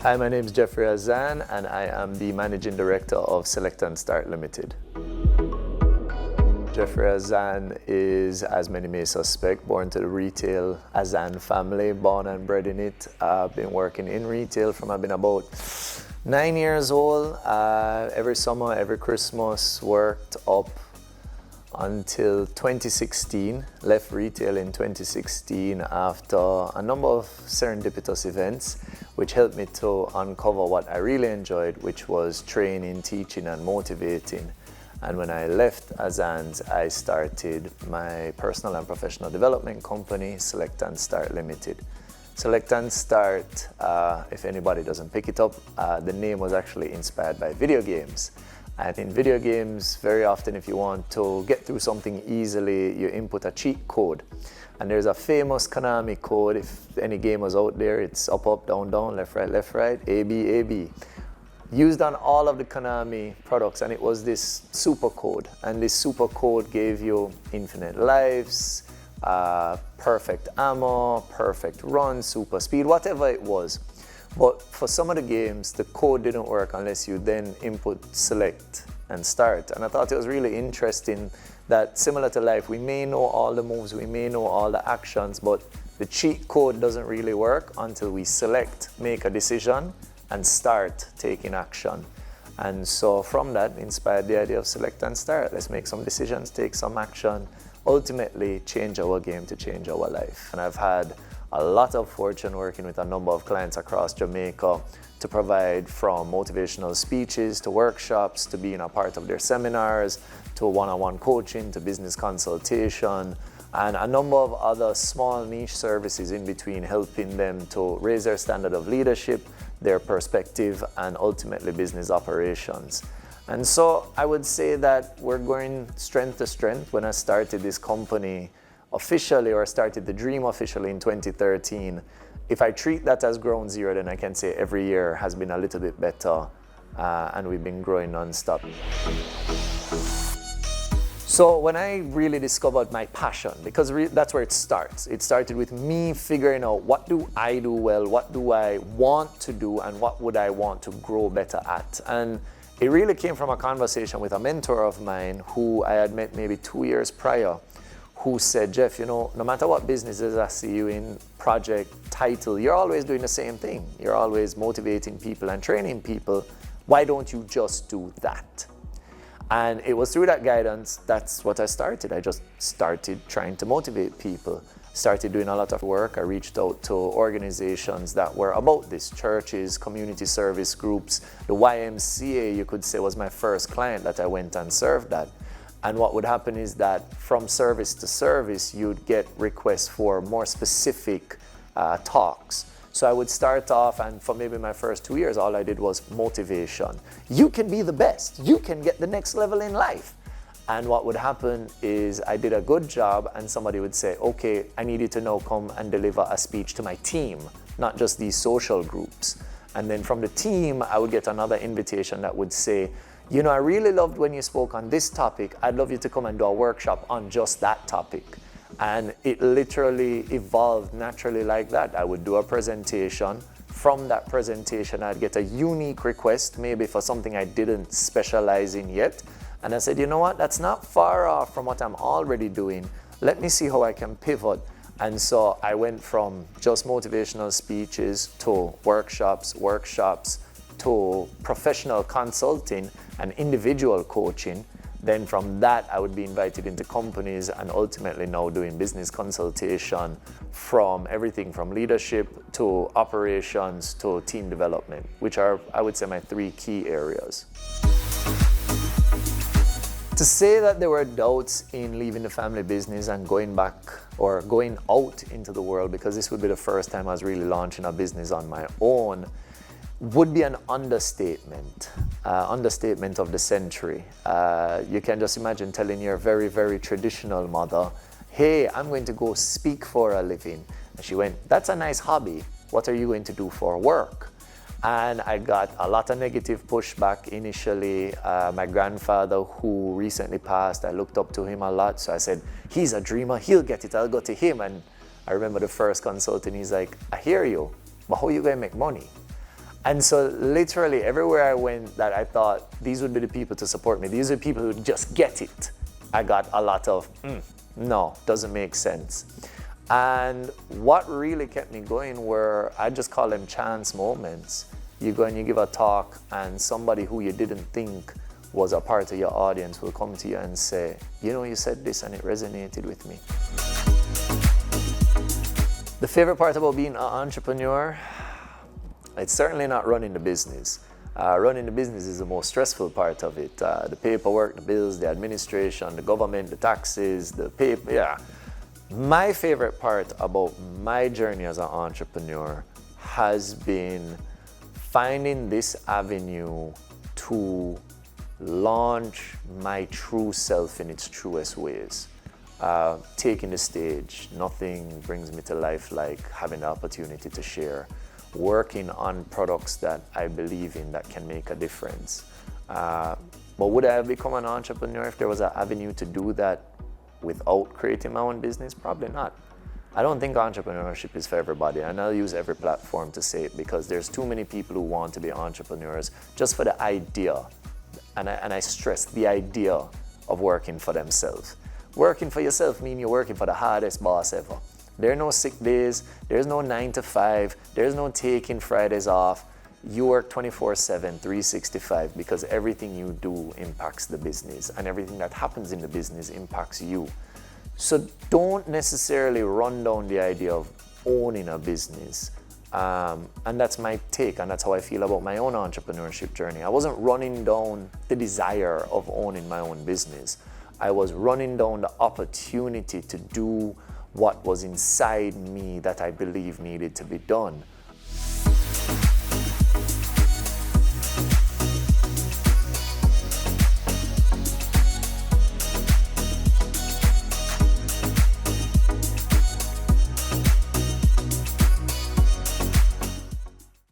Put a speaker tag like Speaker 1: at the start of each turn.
Speaker 1: Hi, my name is Jeffrey Azan and I am the Managing Director of Select and Start Limited. Jeffrey Azan is, as many may suspect, born to the retail Azan family, born and bred in it. I've been working in retail from I've been about 9 years old. Every summer, every Christmas, worked up until 2016. Left retail in 2016 after a number of serendipitous events, which helped me to uncover what I really enjoyed, which was training, teaching, and motivating. And when I left Azan's, I started my personal and professional development company, Select and Start Limited. Select and Start, if anybody doesn't pick it up, the name was actually inspired by video games. And in video games, very often if you want to get through something easily, you input a cheat code. And there's a famous Konami code, if any gamers out there, it's up, up, down, down, left, right, A, B, A, B. Used on all of the Konami products, and it was this super code. And this super code gave you infinite lives, perfect ammo, perfect run, super speed, whatever it was. But for some of the games, the code didn't work unless you then input select and start. And I thought it was really interesting that, similar to life, we may know all the moves, we may know all the actions, but the cheat code doesn't really work until we select, make a decision, and start taking action. And so from that, inspired the idea of Select and Start. Let's make some decisions, take some action, ultimately change our game to change our life. And I've had a lot of fortune working with a number of clients across Jamaica to provide from motivational speeches to workshops, to being a part of their seminars, to one-on-one coaching, to business consultation, and a number of other small niche services in between, helping them to raise their standard of leadership, their perspective, and ultimately business operations. And so I would say that we're going strength to strength. When I started this company officially, or started the dream officially in 2013, if I treat that as ground zero, then I can say every year has been a little bit better, and we've been growing non-stop. So when I really discovered my passion, because that's where it starts. It started with me figuring out, what do I do well, what do I want to do, and what would I want to grow better at? And it really came from a conversation with a mentor of mine who I had met maybe 2 years prior, who said, Jeff, you know, no matter what businesses I see you in, project, title, you're always doing the same thing. You're always motivating people and training people. Why don't you just do that? And it was through that guidance, that's what I started. I just started trying to motivate people. Started doing a lot of work. I reached out to organizations that were about this, churches, community service groups. The YMCA, you could say, was my first client that I went and served at. And what would happen is that from service to service, you'd get requests for more specific talks. So I would start off, and for maybe my first 2 years, all I did was motivation. You can be the best. You can get the next level in life. And what would happen is I did a good job, and somebody would say, okay, I need you to now come and deliver a speech to my team, not just these social groups. And then from the team, I would get another invitation that would say, you know, I really loved when you spoke on this topic. I'd love you to come and do a workshop on just that topic. And it literally evolved naturally like that. I would do a presentation. From that presentation, I'd get a unique request, maybe for something I didn't specialize in yet. And I said, you know what, that's not far off from what I'm already doing. Let me see how I can pivot. And so I went from just motivational speeches to workshops, to professional consulting and individual coaching. Then from that, I would be invited into companies, and ultimately now doing business consultation, from everything from leadership to operations to team development, which are, I would say, my 3 key areas. To say that there were doubts in leaving the family business and going back or going out into the world, because this would be the first time I was really launching a business on my own, would be an understatement of the century. You can just imagine telling your very, very traditional mother, hey, I'm going to go speak for a living. And she went, that's a nice hobby. What are you going to do for work? And I got a lot of negative pushback initially. My grandfather, who recently passed, I looked up to him a lot. So I said, he's a dreamer, he'll get it, I'll go to him. And I remember the first consulting, he's like, I hear you, but how are you going to make money? And so literally everywhere I went that I thought these would be the people to support me, these are people who just get it, I got a lot of, no, doesn't make sense. And what really kept me going were, I just call them chance moments. You go and you give a talk and somebody who you didn't think was a part of your audience will come to you and say, you know, you said this and it resonated with me. The favorite part about being an entrepreneur, it's certainly not running the business. Running the business is the most stressful part of it. The paperwork, the bills, the administration, the government, the taxes, the paper, yeah. My favorite part about my journey as an entrepreneur has been finding this avenue to launch my true self in its truest ways. Taking the stage, nothing brings me to life like having the opportunity to share. Working on products that I believe in that can make a difference. But would I have become an entrepreneur if there was an avenue to do that without creating my own business? Probably not. I don't think entrepreneurship is for everybody, and I'll use every platform to say it because there's too many people who want to be entrepreneurs just for the idea, and I stress the idea of working for themselves. Working for yourself means you're working for the hardest boss ever. There are no sick days, there's no 9 to 5, there's no taking Fridays off. You work 24/7, 365 because everything you do impacts the business and everything that happens in the business impacts you. So don't necessarily run down the idea of owning a business. And that's my take, and that's how I feel about my own entrepreneurship journey. I wasn't running down the desire of owning my own business. I was running down the opportunity to do what was inside me that I believe needed to be done.